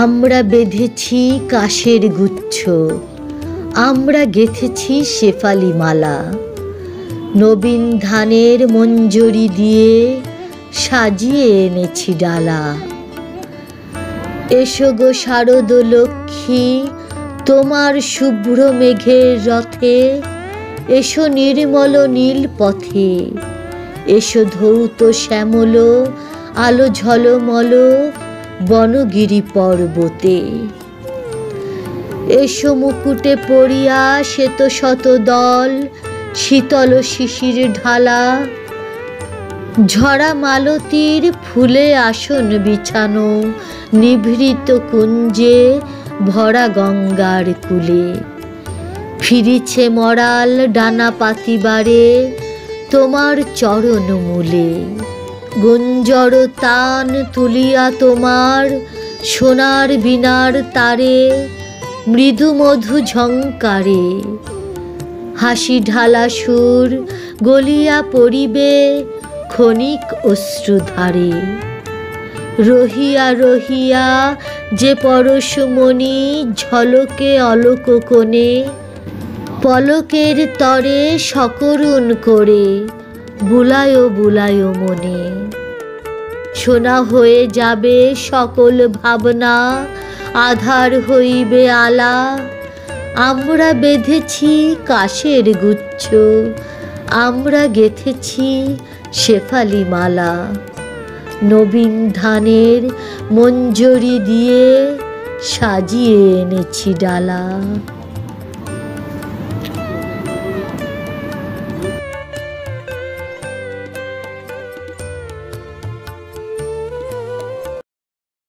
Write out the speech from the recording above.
আমরা বেঁধেছি কাশের গুচ্ছ, আমরা গেঁথেছি শেফালি মালা, নবীন ধানের মঞ্জরি দিয়ে সাজিয়ে এনেছি ডালা। এসো গো শারদ লক্ষ্মী, তোমার শুভ্র মেঘের রথে, এসো নির্মল নীল পথে, এসো ধৌত শ্যামল আলো ঝলমল বনগিরি পর্বতে। এসো মুকুটে পড়িয়া শ্বেত শত দল, শীতল শিশির ঢালা, ঝরা মালতীর ফুলে আসন বিছানো, নিভৃত কুঞ্জে ভরা গঙ্গার কূলে। ফিরিছে মরাল ডানা পাতিবারে তোমার চরণ মূলে, গুঞ্জর তান তুলিয়া তোমার সোনার বীণার তারে, মৃদু মধু ঝঙ্কারে হাসি ঢালা সুর গলিয়া পড়িবে ক্ষণিক অশ্রুধারে। রহিয়া রহিয়া যে পরশমণি ঝলকে অলোক কোণে, পলকের তরে সকরুণ করে বুলায় বুলায় মনে। সোনা হয়ে যাবে সকল ভাবনা, আধার হইবে আলা, আমরা বেঁধেছি কাশের গুচ্ছ, আমরা গেঁথেছি শেফালি মালা, নবীন ধানের মঞ্জরি দিয়ে সাজিয়ে এনেছি ডালা।